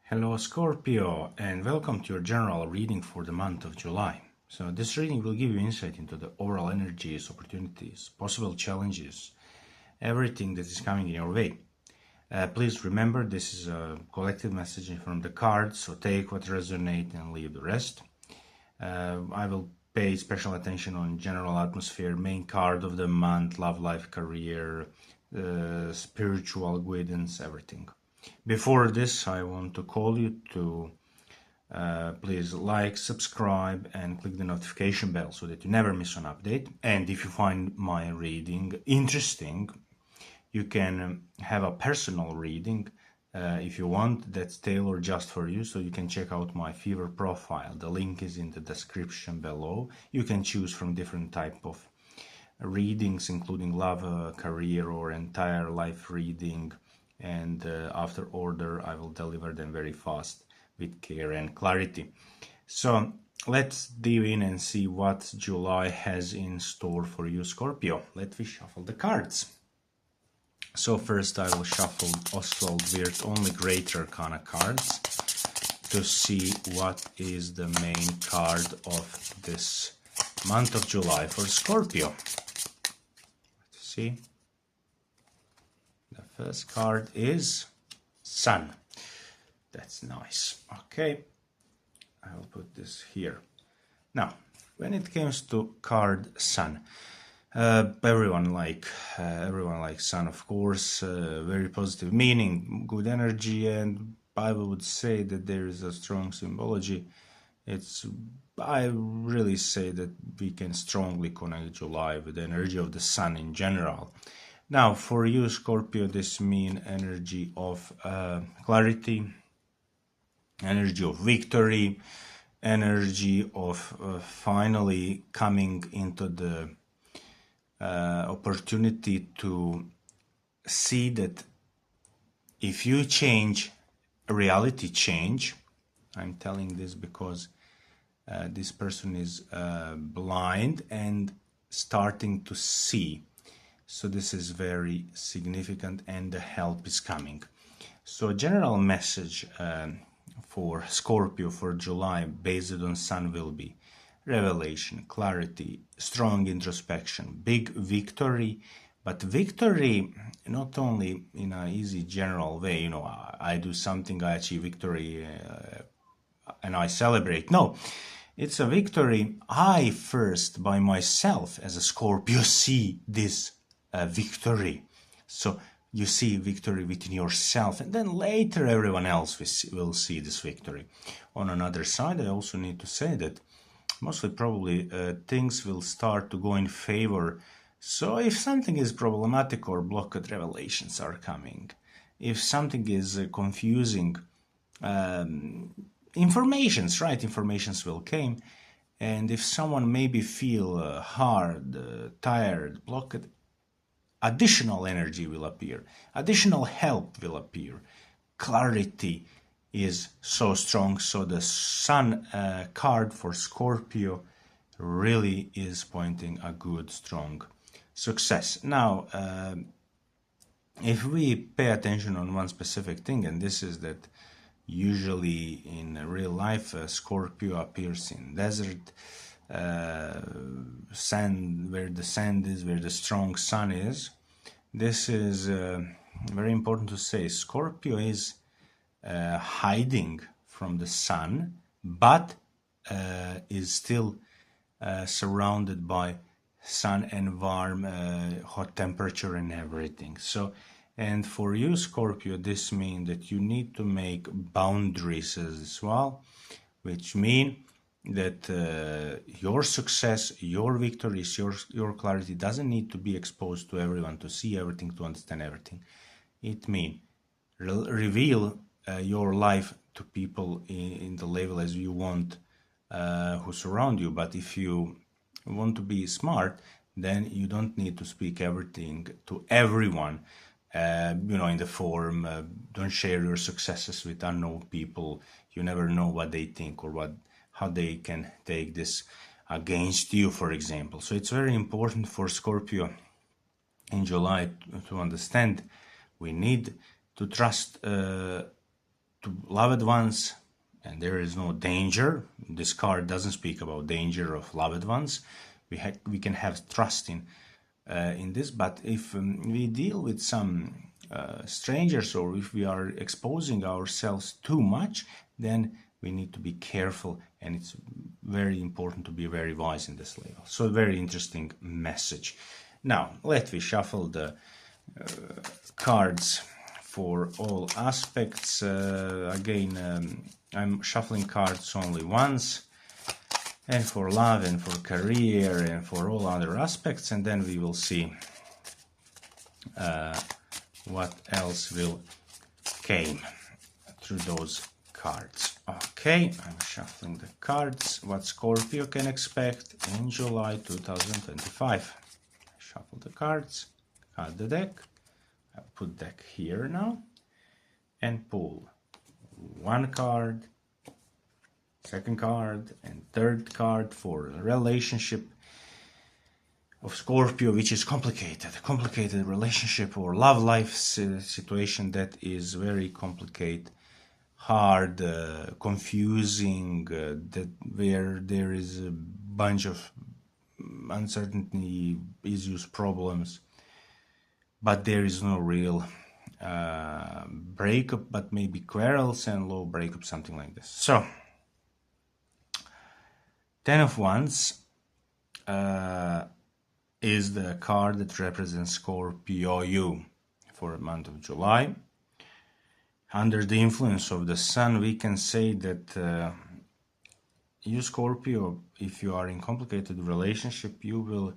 Hello Scorpio, and welcome to your general reading for the month of July. So this reading will give you insight into the overall energies, opportunities, possible challenges, everything that is coming in your way. Please remember, this is a collective message from the cards, so take what resonates and leave the rest. I will pay special attention on general atmosphere, main card of the month, love life, career, spiritual guidance, everything. Before this, I want to call you to please like, subscribe, and click the notification bell so that you never miss an update. And if you find my reading interesting, you can have a personal reading if you want, that's tailored just for you, so you can check out my Fiverr profile. The link is in the description below. You can choose from different type of readings, including love, career, or entire life reading. And after order, I will deliver them very fast with care and clarity. So let's dive in and see what July has in store for you, Scorpio. Let me shuffle the cards. So first I will shuffle Oswald Wirth only Greater Arcana cards to see what is the main card of this month of July for Scorpio. Let's see. The first card is Sun. That's nice. Okay, I will put this here. Now, when it comes to card Sun, everyone likes Sun, of course. Very positive meaning, good energy, and I would say that there is a strong symbology. I really say that we can strongly connect July with the energy of the Sun in general. Now, for you, Scorpio, this means energy of clarity, energy of victory, energy of finally coming into the opportunity to see that if you change, reality change. I'm telling this because this person is blind and starting to see. So this is very significant and the help is coming. So a general message for Scorpio for July based on Sun will be revelation, clarity, strong introspection, big victory, but victory not only in an easy general way, you know, I do something, I achieve victory and I celebrate. No, it's a victory I first by myself as a Scorpio see this victory. So you see victory within yourself, and then later everyone else will see this victory. On another side, I also need to say that mostly probably things will start to go in favor. So if something is problematic or blocked, revelations are coming. If something is confusing, informations will come. And if someone maybe feel hard, tired, blocked, additional energy will appear, additional help will appear. Clarity is so strong, so the Sun card for Scorpio really is pointing a good, strong success. Now, if we pay attention on one specific thing, and this is that usually in real life, Scorpio appears in desert, sand, where the sand is, where the strong Sun is. This is very important to say. Scorpio is hiding from the Sun, but is still surrounded by sun and warm, hot temperature and everything. So, and for you, Scorpio, this means that you need to make boundaries as well, which mean that your success, your victories, your clarity doesn't need to be exposed to everyone, to see everything, to understand everything. It means reveal your life to people in the level as you want, who surround you. But if you want to be smart, then you don't need to speak everything to everyone. You know, in the forum, don't share your successes with unknown people. You never know what they think or how they can take this against you, for example. So it's very important for Scorpio in July to understand we need to trust to to loved ones, and there is no danger. This card doesn't speak about danger of loved ones. We can have trust in this, but if we deal with some strangers, or if we are exposing ourselves too much, then we need to be careful, and it's very important to be very wise in this level. So very interesting message. Now let me shuffle the cards for all aspects. Again, I'm shuffling cards only once, and for love and for career and for all other aspects, and then we will see what else will came through those cards. Okay, I'm shuffling the cards. What Scorpio can expect in July 2025. I shuffle the cards, cut the deck, I put deck here now, and pull one card, second card, and third card for a relationship of Scorpio, which is complicated relationship or love life situation that is very complicated, hard, confusing, that where there is a bunch of uncertainty, issues, problems, but there is no real breakup, but maybe quarrels and low breakup, something like this. So 10 of Wands is the card that represents Scorpio you for the month of July. Under the influence of the sun, we can say that you, Scorpio, if you are in complicated relationship, you will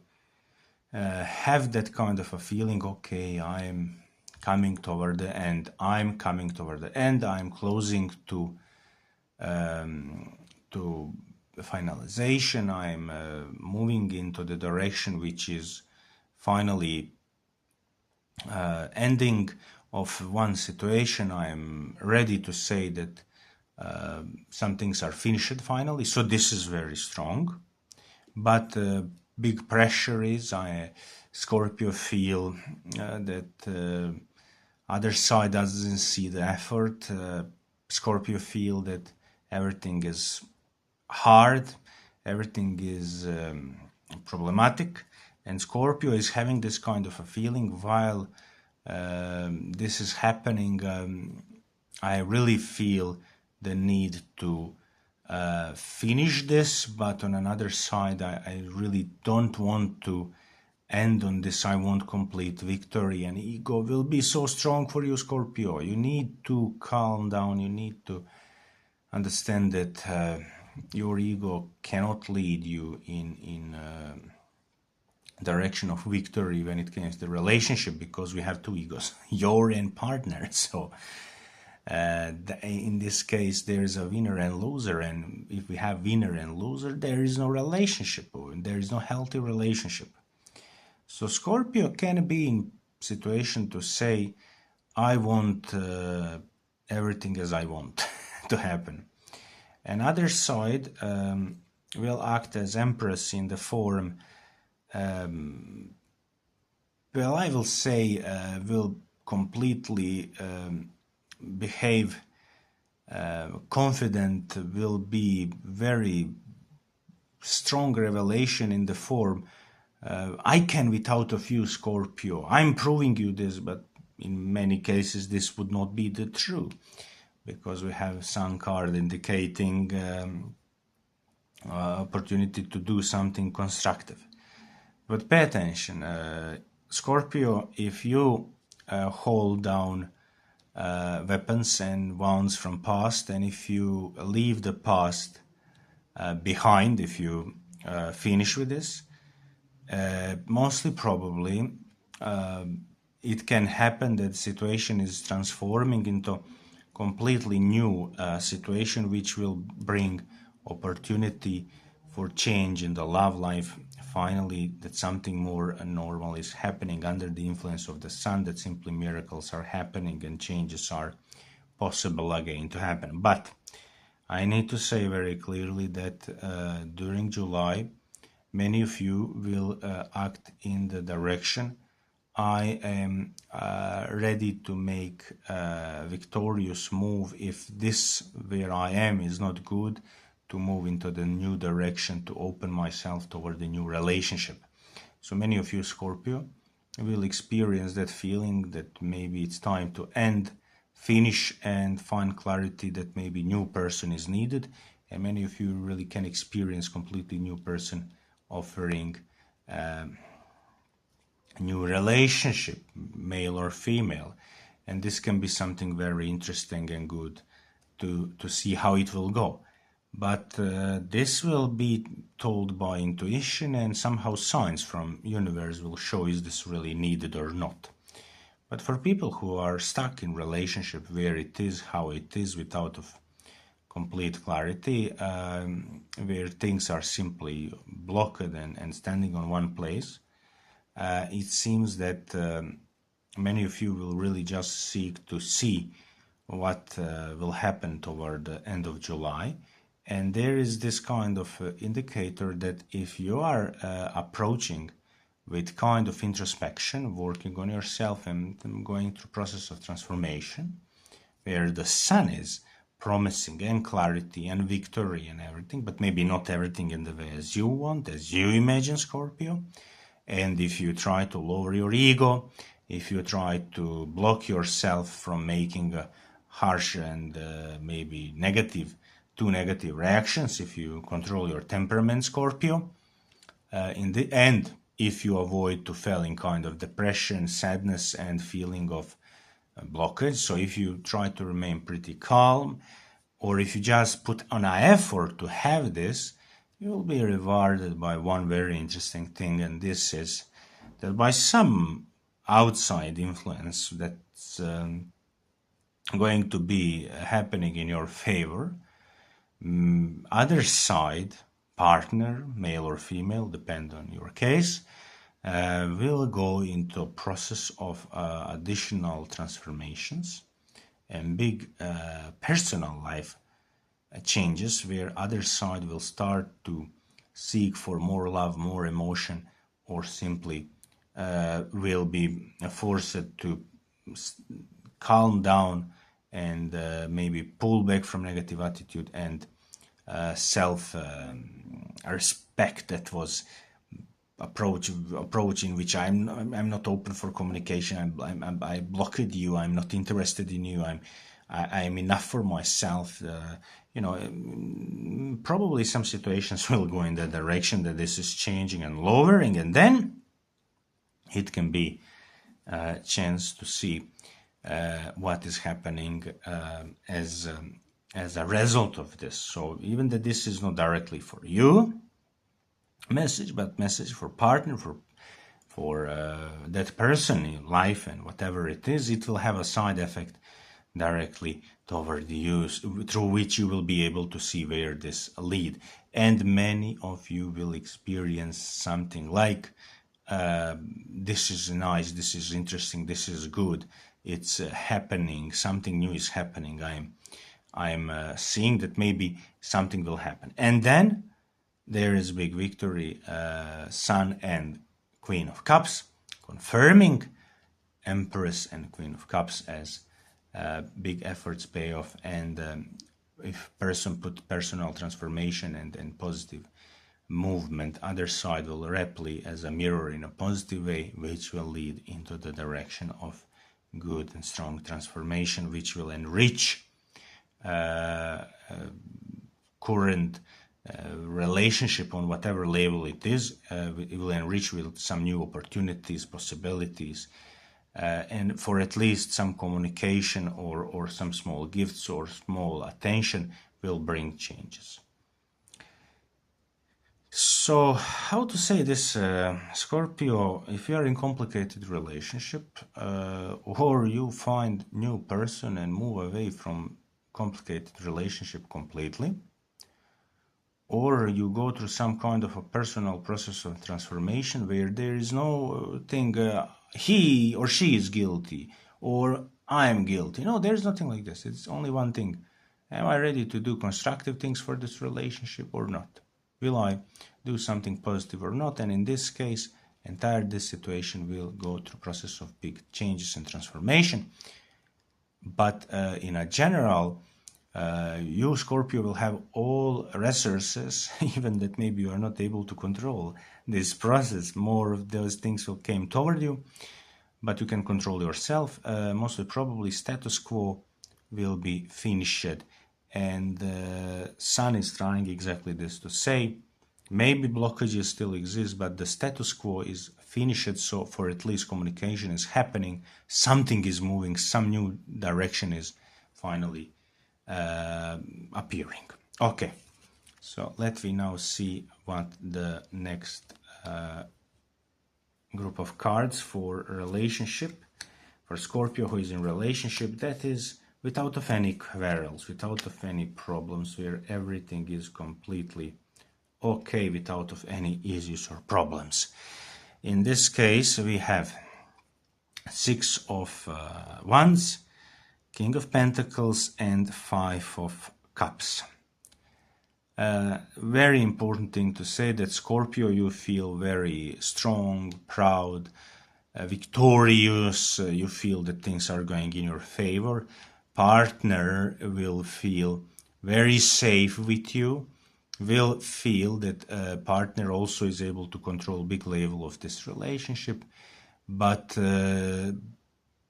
have that kind of a feeling, okay, I'm coming toward the end, I'm closing to finalization, I'm moving into the direction which is finally ending of one situation. I'm ready to say that some things are finished finally, so this is very strong. But big pressure is, Scorpio feel that other side doesn't see the effort. Scorpio feel that everything is hard, everything is problematic, and Scorpio is having this kind of a feeling while this is happening. I really feel the need to finish this, but on another side, I really don't want to end on this. I want complete victory, and ego will be so strong for you, Scorpio. You need to calm down, you need to understand that your ego cannot lead you in direction of victory when it comes to the relationship, because we have two egos, your and partner. So in this case, there is a winner and loser, and if we have winner and loser, there is no relationship, there is no healthy relationship. So Scorpio can be in situation to say, I want everything as I want to happen. Another side will act as Empress in the form, well, I will say, will completely behave confident, will be very strong revelation in the form, I can without of you, Scorpio. I'm proving you this, but in many cases this would not be the true, because we have Sun card indicating opportunity to do something constructive. But pay attention, Scorpio, if you hold down weapons and wounds from past, and if you leave the past behind, if you finish with this, mostly probably it can happen that the situation is transforming into completely new situation, which will bring opportunity for change in the love life. Finally, that something more normal is happening under the influence of the sun, that simply miracles are happening and changes are possible again to happen. But I need to say very clearly that during July, many of you will act in the direction, I am ready to make a victorious move if this where I am is not good, to move into the new direction, to open myself toward the new relationship. So many of you, Scorpio, will experience that feeling that maybe it's time to end, finish, and find clarity that maybe new person is needed. And many of you really can experience completely new person offering new relationship, male or female. And this can be something very interesting and good to see how it will go. But this will be told by intuition, and somehow signs from universe will show is this really needed or not. But for people who are stuck in relationship where it is how it is without of complete clarity, where things are simply blocked and standing on one place, it seems that many of you will really just seek to see what will happen toward the end of July. And there is this kind of indicator that if you are approaching with kind of introspection, working on yourself and going through process of transformation, where the sun is promising and clarity and victory and everything, but maybe not everything in the way as you want, as you imagine, Scorpio. And if you try to lower your ego, if you try to block yourself from making harsh and maybe too negative reactions, if you control your temperament, Scorpio, in the end, if you avoid to fall in kind of depression, sadness, and feeling of blockage, so if you try to remain pretty calm, or if you just put on an effort to have this, you will be rewarded by one very interesting thing, and this is that by some outside influence that's going to be happening in your favor, other side, partner, male or female, depend on your case, will go into a process of additional transformations and big personal life changes, where other side will start to seek for more love, more emotion, or simply will be forced to calm down and maybe pull back from negative attitude and self respect that was approaching which I'm not open for communication. I blocked you. I'm not interested in you. I'm enough for myself. Probably some situations will go in that direction, that this is changing and lowering, and then it can be a chance to see what is happening as a result of this. So even that this is not directly for you message, but message for partner, for that person in life, and whatever it is, it will have a side effect directly toward the use, through which you will be able to see where this lead. And many of you will experience something like this is nice, this is interesting, this is good, it's happening, something new is happening, I'm seeing that maybe something will happen. And then there is big victory, Sun and Queen of Cups, confirming Empress and Queen of Cups as big efforts pay off. And if person put personal transformation and positive movement, other side will reply as a mirror in a positive way, which will lead into the direction of good and strong transformation, which will enrich current relationship on whatever level it is. It will enrich with some new opportunities, possibilities, and for at least some communication or some small gifts or small attention will bring changes. So how to say this, Scorpio, if you are in complicated relationship or you find new person and move away from complicated relationship completely, or you go through some kind of a personal process of transformation where there is no thing he or she is guilty or I am guilty. No, there's nothing like this. It's only one thing. Am I ready to do constructive things for this relationship or not? Will I do something positive or not? And in this case, entire this situation will go through process of big changes and transformation. But in a general, you, Scorpio, will have all resources, even that maybe you are not able to control this process. More of those things will come toward you, but you can control yourself. Mostly probably status quo will be finished. And the Sun is trying exactly this to say. Maybe blockages still exist, but the status quo is finished, so for at least communication is happening, something is moving, some new direction is finally appearing. Okay, so let me now see what the next group of cards for relationship, for Scorpio who is in relationship, that is without of any quarrels, without of any problems, where everything is completely okay, without of any issues or problems. In this case, we have Six of Wands, King of Pentacles, and Five of Cups. Very important thing to say that Scorpio, you feel very strong, proud, victorious, you feel that things are going in your favor. Partner will feel very safe with you, will feel that partner also is able to control big level of this relationship, but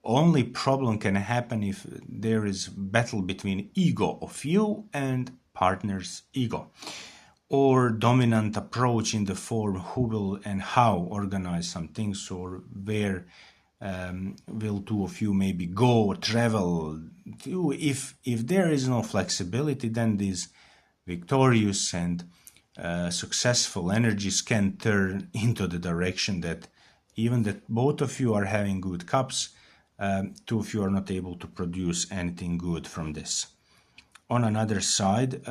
only problem can happen if there is battle between ego of you and partner's ego, or dominant approach in the form who will and how organize some things, or where will two of you maybe go or travel to. If there is no flexibility, then these victorious and successful energies can turn into the direction that even that both of you are having good cups, two of you are not able to produce anything good from this. On another side,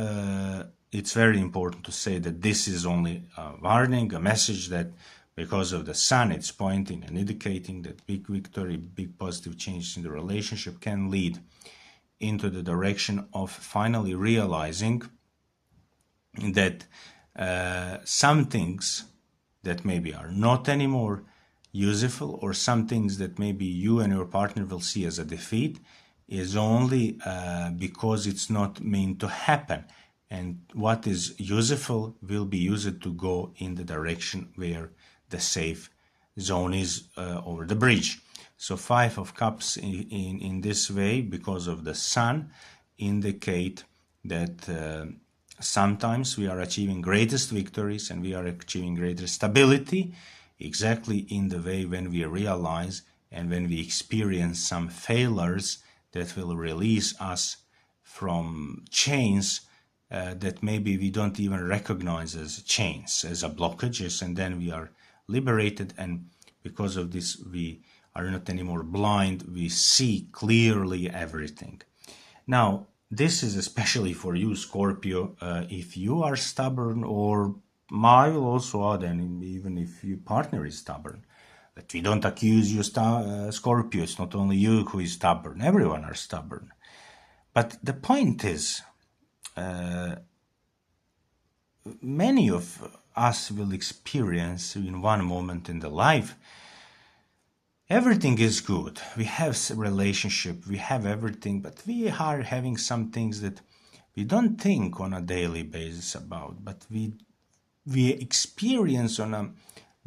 it's very important to say that this is only a warning, a message that because of the Sun, it's pointing and indicating that big victory, big positive changes in the relationship can lead into the direction of finally realizing that some things that maybe are not anymore useful, or some things that maybe you and your partner will see as a defeat, is only because it's not meant to happen. And what is useful will be used to go in the direction where the safe zone is over the bridge. So Five of Cups in this way, because of the Sun, indicate that sometimes we are achieving greatest victories and we are achieving greater stability exactly in the way when we realize and when we experience some failures that will release us from chains that maybe we don't even recognize as chains, as a blockages, and then we are liberated, and because of this we are not anymore blind, we see clearly everything. Now, this is especially for you, Scorpio, if you are stubborn, or I will also add, and even if your partner is stubborn. But we don't accuse you, Scorpio. It's not only you who is stubborn. Everyone are stubborn. But the point is, many of us will experience in one moment in the life, everything is good. We have a relationship, we have everything, but we are having some things that we don't think on a daily basis about, but we experience on a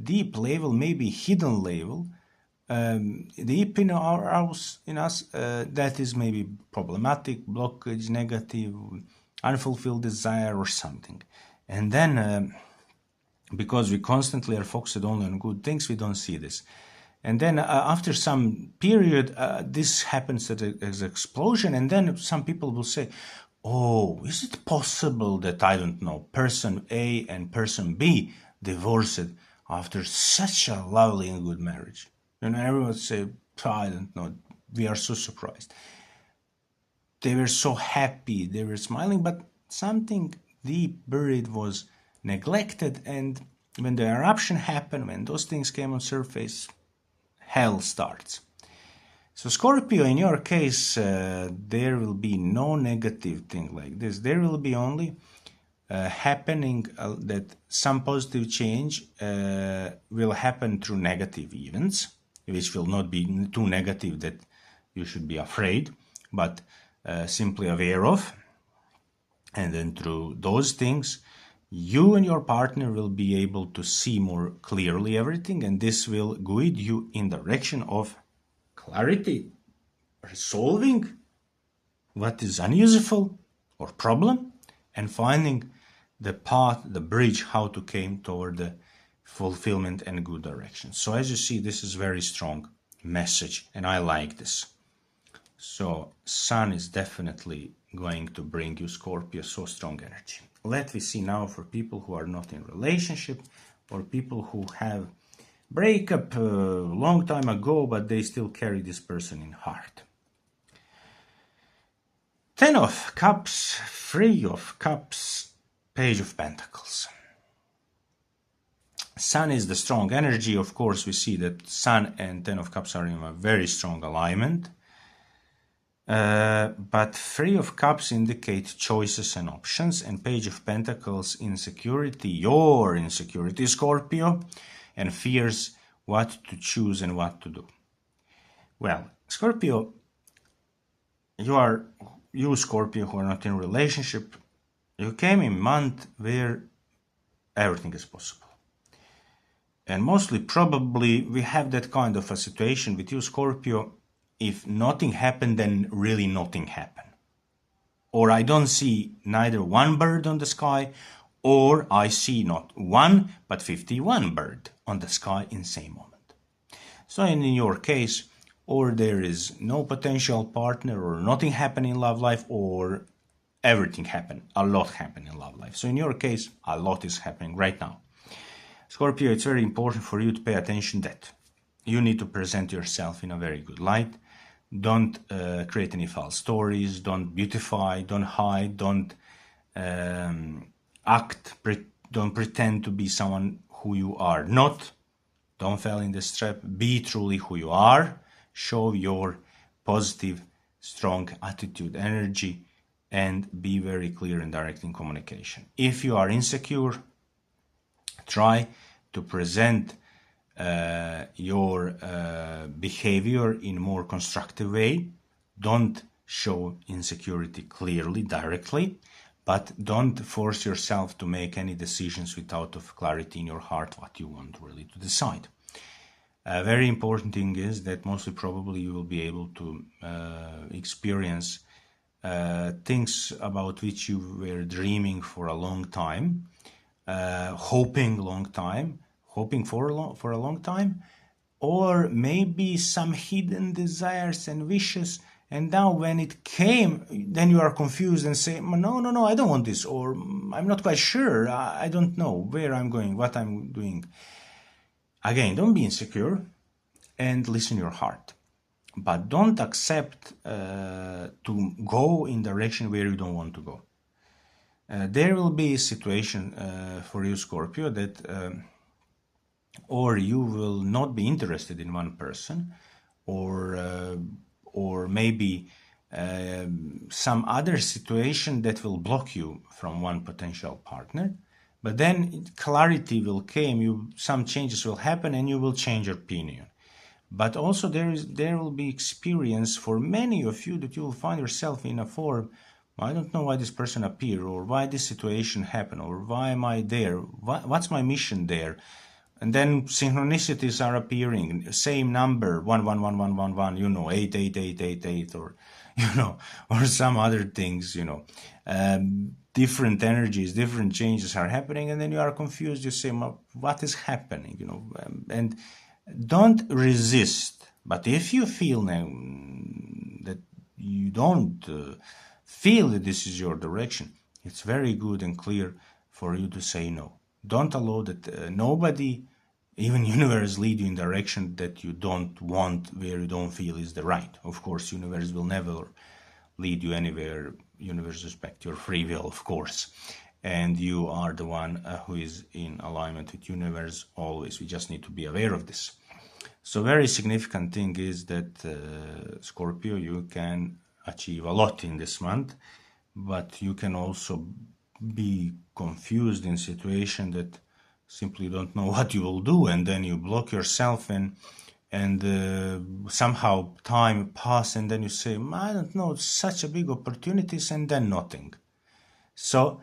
deep level, maybe hidden level, deep in us, that is maybe problematic, blockage, negative, unfulfilled desire or something. And then because we constantly are focused only on good things, we don't see this. And then after some period, this happens as an explosion, and then some people will say, oh, is it possible that, I don't know, person A and person B divorced after such a lovely and good marriage? And everyone would say, I don't know, we are so surprised. They were so happy, they were smiling, but something deep buried was neglected, and when the eruption happened, when those things came on surface, hell starts. So Scorpio, in your case, there will be no negative thing like this. There will be only happening, that some positive change will happen through negative events, which will not be too negative that you should be afraid, but simply aware of. And then through those things, you and your partner will be able to see more clearly everything, and this will guide you in the direction of clarity, resolving what is unuseful or problem, and finding the path, the bridge, how to came toward the fulfillment and good direction. So as you see, this is very strong message, and I like this. So Sun is definitely going to bring you, Scorpio, so strong energy. Let me see now for people who are not in relationship, or people who have breakup a long time ago, but they still carry this person in heart. Ten of Cups, Three of Cups, Page of Pentacles. Sun is the strong energy. Of course, we see that Sun and Ten of Cups are in a very strong alignment. But Three of Cups indicate choices and options, and Page of Pentacles, insecurity, your insecurity, Scorpio, and fears what to choose and what to do. Well, Scorpio, you Scorpio who are not in a relationship, you came in a month where everything is possible. And mostly probably we have that kind of a situation with you, Scorpio. If nothing happened, then really nothing happened. Or I don't see neither one bird on the sky, or I see not one, but 51 bird on the sky in same moment. So in your case, or there is no potential partner, or nothing happened in love life, or everything happened, a lot happened in love life. So in your case, a lot is happening right now. Scorpio, it's very important for you to pay attention that you need to present yourself in a very good light. Don't create any false stories, don't beautify, don't hide, don't don't pretend to be someone who you are not. Don't fall in this trap. Be truly who you are. Show your positive, strong attitude, energy, and be very clear and direct in communication. If you are insecure, try to present your behavior in a more constructive way. Don't show insecurity clearly, directly, but don't force yourself to make any decisions without of clarity in your heart what you want really to decide. A very important thing is that mostly probably you will be able to experience things about which you were dreaming for a long time, hoping for a long time, or maybe some hidden desires and wishes, and now when it came, then you are confused and say, no, I don't want this, or I'm not quite sure, I don't know where I'm going, what I'm doing. Again, don't be insecure and listen your heart, but don't accept to go in direction where you don't want to go. There will be a situation for you, Scorpio, that or you will not be interested in one person, or maybe some other situation that will block you from one potential partner. But then clarity will come, some changes will happen, and you will change your opinion. But also there will be experience for many of you that you will find yourself in a form, I don't know why this person appeared, or why this situation happened, or why am I there, what's my mission there. And then synchronicities are appearing, same number, 11111, 88888, or or some other things, different energies, different changes are happening, and then you are confused. You say, what is happening? And don't resist. But if you feel that you don't feel that this is your direction, it's very good and clear for you to say no. Don't allow that nobody, even universe, lead you in direction that you don't want, where you don't feel is the right. Of course, universe will never lead you anywhere. Universe respect your free will, of course. And you are the one who is in alignment with universe always. We just need to be aware of this. So very significant thing is that Scorpio, you can achieve a lot in this month, but you can also be confused in situation that simply don't know what you will do, and then you block yourself, and somehow time pass, and then you say, I don't know, such a big opportunities, and then nothing. So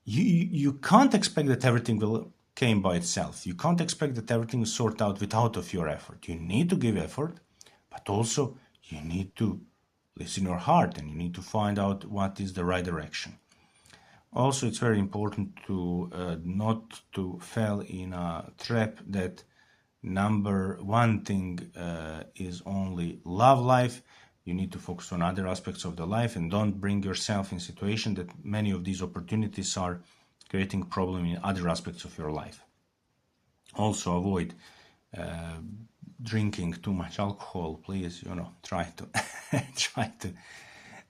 you can't expect that everything will came by itself. You can't expect that everything is sorted out without of your effort. You need to give effort, but also you need to listen your heart, and you need to find out what is the right direction. Also, it's very important to not to fall in a trap that number one thing is only love life. You need to focus on other aspects of the life, and don't bring yourself in situation that many of these opportunities are creating problem in other aspects of your life. Also, avoid drinking too much alcohol. Please, try to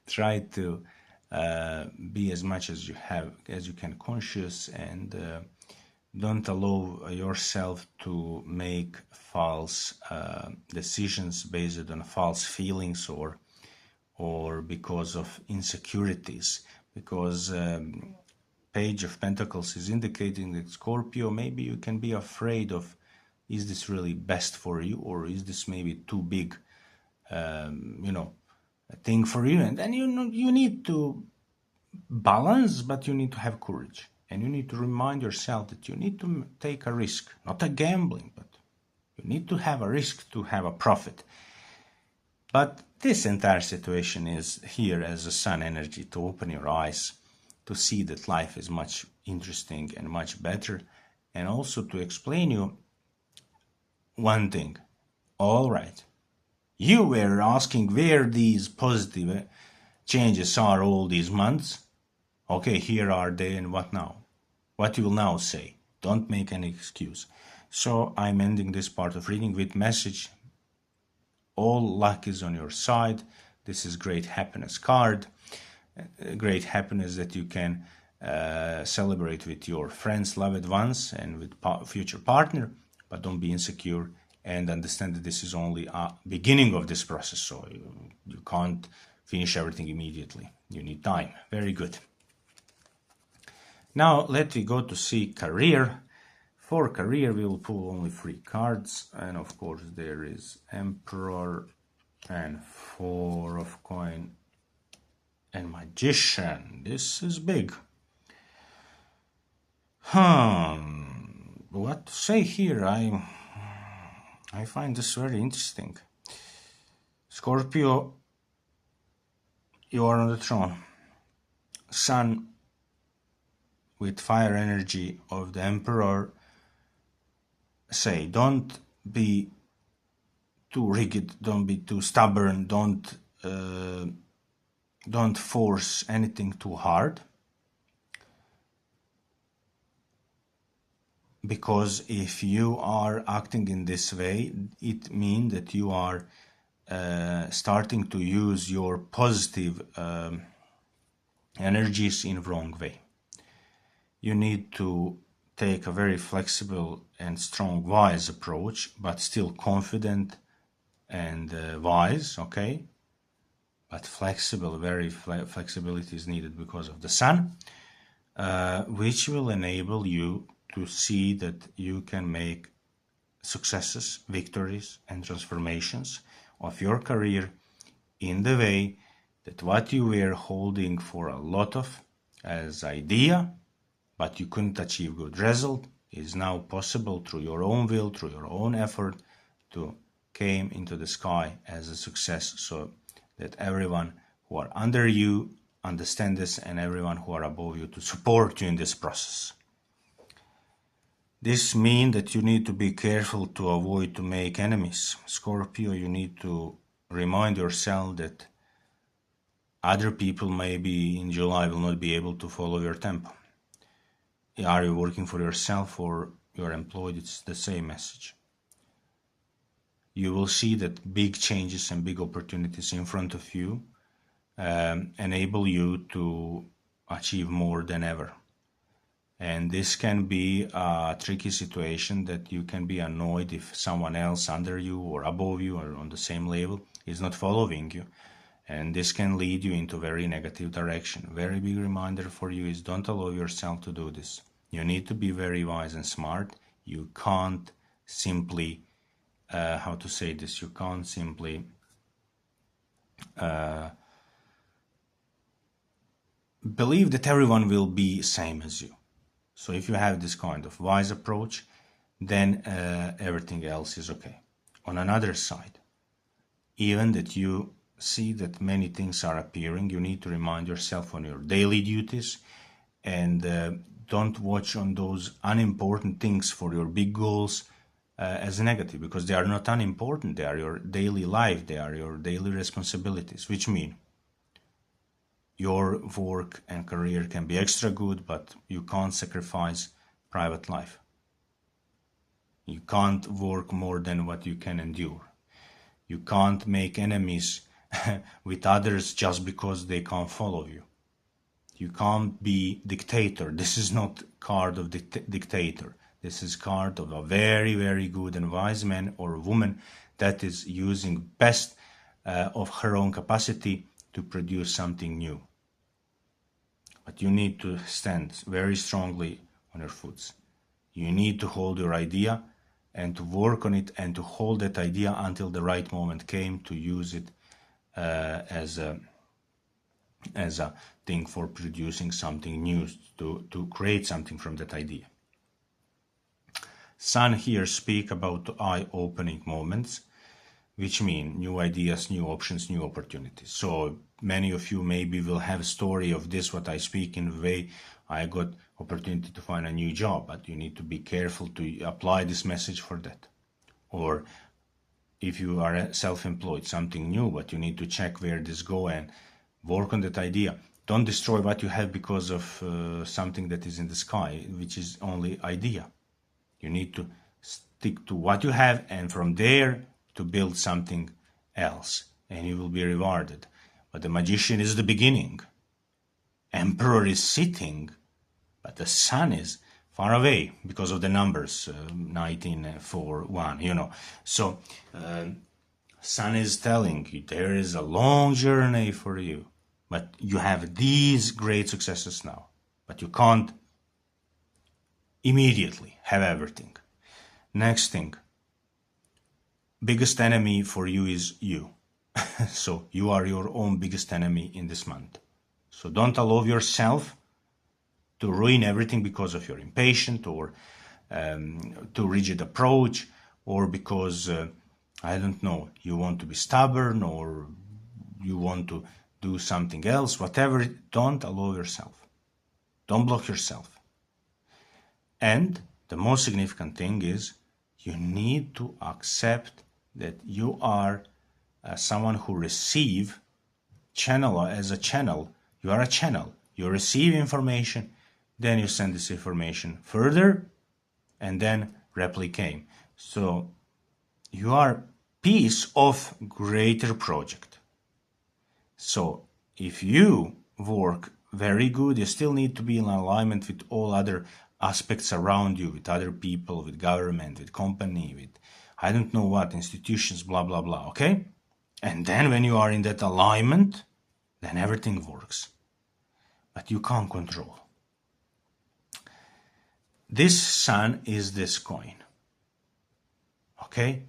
try to be as much as you can conscious, and don't allow yourself to make false decisions based on false feelings or because of insecurities, because Page of Pentacles is indicating that Scorpio, maybe you can be afraid of, is this really best for you, or is this maybe too big a thing for you? And then you need to balance, but you need to have courage, and you need to remind yourself that you need to take a risk, not a gambling, but you need to have a risk to have a profit. But this entire situation is here as a sun energy to open your eyes, to see that life is much interesting and much better, and also to explain you one thing. All right, you were asking where these positive changes are all these months. Okay, here are they, and what now? What you will now say? Don't make any excuse. So I'm ending this part of reading with message. All luck is on your side. This is great happiness card. Great happiness that you can celebrate with your friends, loved ones, and with future partner. But don't be insecure, and understand that this is only a beginning of this process. So you can't finish everything immediately. You need time. Very good. Now let me go to see career. For career, we will pull only 3 cards, and of course there is Emperor and 4 of coin and Magician. This is big. What to say here? I find this very interesting. Scorpio, you are on the throne. Sun with fire energy of the Emperor. Say, don't be too rigid, don't be too stubborn, don't force anything too hard, because if you are acting in this way, it means that you are starting to use your positive energies in wrong way. You need to take a very flexible and strong, wise approach, but still confident and wise, okay? But flexible, very flexibility is needed because of the sun, which will enable you to see that you can make successes, victories, and transformations of your career in the way that what you were holding for a lot of as idea, but you couldn't achieve good result, is now possible through your own will, through your own effort, to came into the sky as a success, so that everyone who are under you understand this, and everyone who are above you to support you in this process. This means that you need to be careful to avoid to make enemies. Scorpio, you need to remind yourself that other people maybe in July will not be able to follow your tempo. Are you working for yourself or you're employed? It's the same message. You will see that big changes and big opportunities in front of you enable you to achieve more than ever. And this can be a tricky situation that you can be annoyed if someone else under you or above you or on the same level is not following you. And this can lead you into very negative direction. Very big reminder for you is don't allow yourself to do this. You need to be very wise and smart. You can't simply, how to say this, you can't simply believe that everyone will be same as you. So if you have this kind of wise approach, then everything else is okay. On another side, even that you see that many things are appearing, you need to remind yourself on your daily duties and don't watch on those unimportant things for your big goals as negative, because they are not unimportant. They are your daily life. They are your daily responsibilities, which mean your work and career can be extra good, but you can't sacrifice private life. You can't work more than what you can endure. You can't make enemies with others just because they can't follow you. You can't be dictator. This is not card of dictator. This is card of a very, very good and wise man or woman that is using best of her own capacity to produce something new. But you need to stand very strongly on your foot. You need to hold your idea and to work on it and to hold that idea until the right moment came to use it as a thing for producing something new, to create something from that idea. Sun here speak about eye-opening moments, which mean new ideas, new options, new opportunities. So many of you maybe will have a story of this, what I speak in the way I got opportunity to find a new job, but you need to be careful to apply this message for that. Or if you are self-employed, something new, but you need to check where this go and work on that idea. Don't destroy what you have because of something that is in the sky, which is only idea. You need to stick to what you have and from there to build something else, and you will be rewarded. But the magician is the beginning. Emperor is sitting, but the sun is far away because of the numbers, 1941, you know. So sun is telling you there is a long journey for you, but you have these great successes now, but you can't immediately have everything. Next thing, biggest enemy for you is you. So you are your own biggest enemy in this month. So don't allow yourself to ruin everything because of your impatient or too rigid approach, or because, I don't know, you want to be stubborn or you want to do something else, whatever. Don't allow yourself. Don't block yourself. And the most significant thing is you need to accept that you are someone who receive channel as a channel. You are a channel. You receive information, then you send this information further, and then replicate. So you are piece of greater project. So if you work very good, you still need to be in alignment with all other aspects around you, with other people, with government, with company, with I don't know what, institutions, blah, blah, blah, okay? And then when you are in that alignment, then everything works. But you can't control. This sun is this coin, okay?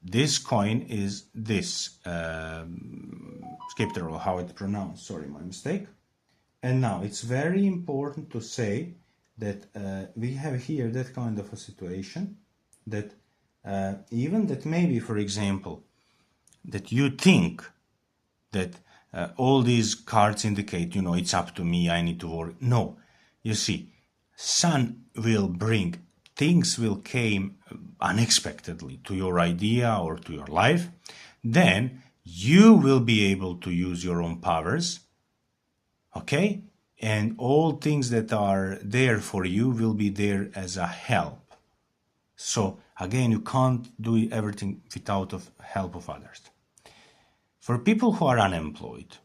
This coin is this, scepter, how it's pronounced, sorry, my mistake. And now it's very important to say that we have here that kind of a situation that even that maybe, for example, that you think that all these cards indicate, you know, it's up to me, I need to work. No, you see, sun will bring, things will came unexpectedly to your idea or to your life. Then you will be able to use your own powers, okay? And all things that are there for you will be there as a help. So again, you can't do everything without the help of others. For people who are unemployed,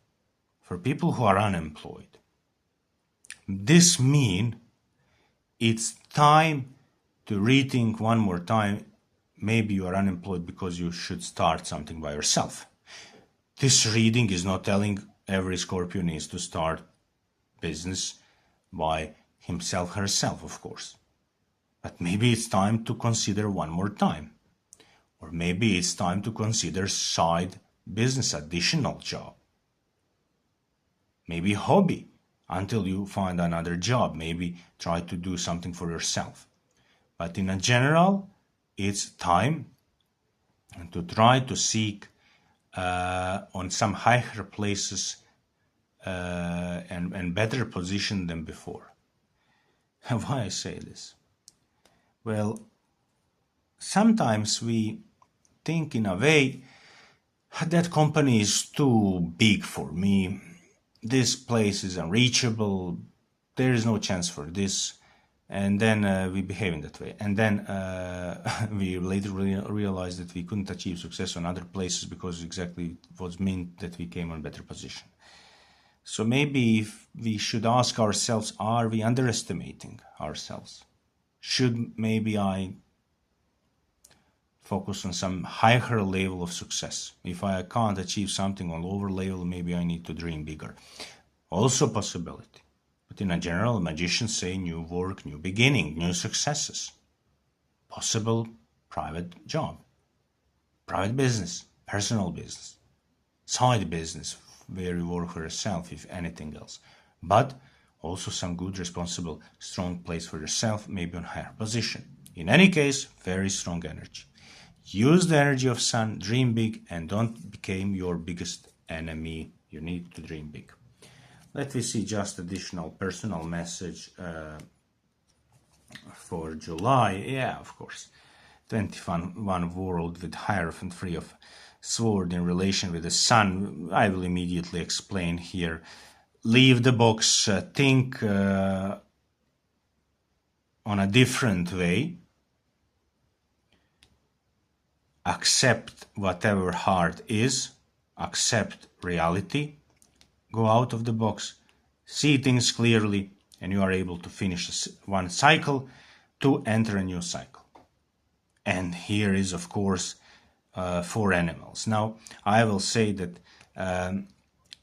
this means it's time to rethink one more time. Maybe you are unemployed because you should start something by yourself. This reading is not telling every Scorpio needs to start business by himself, herself, of course. But maybe it's time to consider one more time. Or maybe it's time to consider side business, additional job. Maybe hobby until you find another job. Maybe try to do something for yourself. But in a general, it's time to try to seek on some higher places and better position than before. Why I say this? Well, sometimes we think in a way that company is too big for me. This place is unreachable. There is no chance for this. And then we behave in that way. And then we later realize that we couldn't achieve success on other places because exactly what meant that we came on better position. So maybe if we should ask ourselves, are we underestimating ourselves? Should maybe I focus on some higher level of success? If I can't achieve something on lower level, maybe I need to dream bigger. Also possibility. But in a general, magicians say new work, new beginning, new successes. Possible private job, private business, personal business, side business where you work for yourself, if anything else. But also some good, responsible, strong place for yourself, maybe on higher position. In any case, very strong energy. Use the energy of sun, dream big, and don't become your biggest enemy. You need to dream big. Let me see just additional personal message for July. Yeah, of course. 21 world with Hierophant 3 of sword in relation with the sun. I will immediately explain here. Leave the box, think on a different way. Accept whatever hard is. Accept reality. Go out of the box, see things clearly, and you are able to finish one cycle to enter a new cycle. And here is, of course, 4 animals. Now, I will say that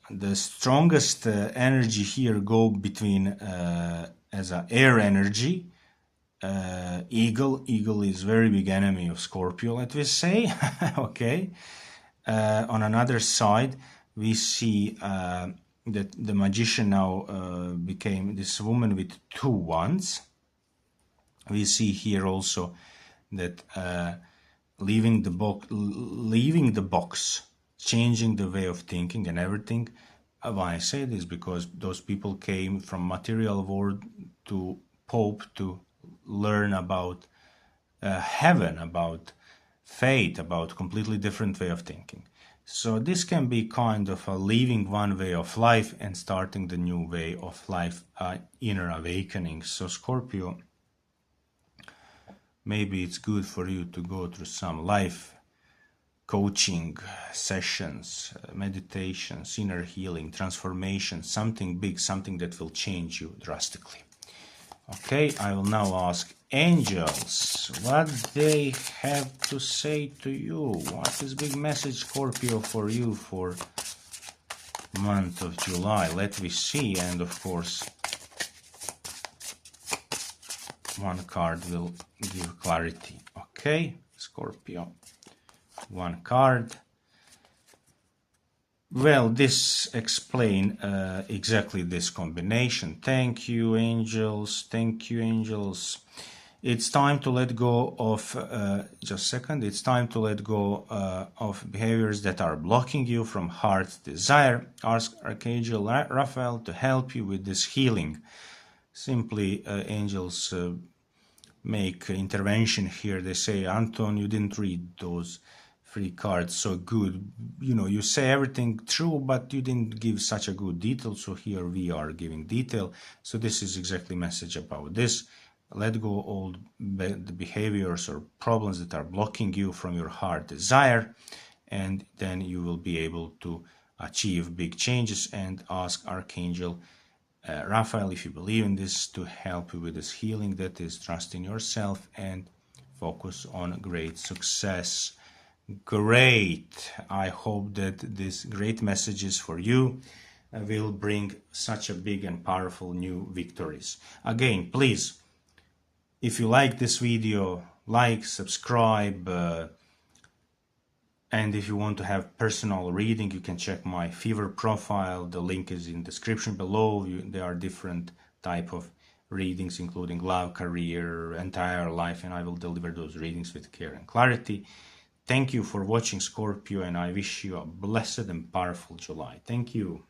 the strongest energy here go between as an air energy. Eagle. Eagle is very big enemy of Scorpio, let me say. Okay. On another side, we see that the magician now became this woman with 2 wands. We see here also that leaving the box, changing the way of thinking and everything. Why I say this? Because those people came from material world to Pope to learn about heaven, about fate, about completely different way of thinking. So this can be kind of a leaving one way of life and starting the new way of life, inner awakening. So Scorpio, maybe it's good for you to go through some life coaching sessions, meditations, inner healing, transformation, something big, something that will change you drastically. Okay, I will now ask angels what they have to say to you. What is big message, Scorpio, for you for month of July? Let me see, and of course one card will give clarity. Okay, Scorpio, one card. Well, this explain exactly this combination. Thank you, angels. Thank you, angels. It's time to let go of, just a second, it's time to let go of behaviors that are blocking you from heart's desire. Ask Archangel Raphael to help you with this healing. Simply, angels make intervention here. They say, Anton, you didn't read those 3 cards so good. You know, you say everything true, but you didn't give such a good detail. So here we are giving detail. So this is exactly message about this. Let go all the behaviors or problems that are blocking you from your heart desire, and then you will be able to achieve big changes. And ask Archangel Raphael, if you believe in this, to help you with this healing, that is trust in yourself and focus on great success. Great. I hope that these great messages for you will bring such a big and powerful new victories. Again, please, if you like this video, like, subscribe, and if you want to have personal reading, you can check my Fiverr profile. The link is in the description below. There are different type of readings, including love, career, entire life, and I will deliver those readings with care and clarity. Thank you for watching, Scorpio, and I wish you a blessed and powerful July. Thank you.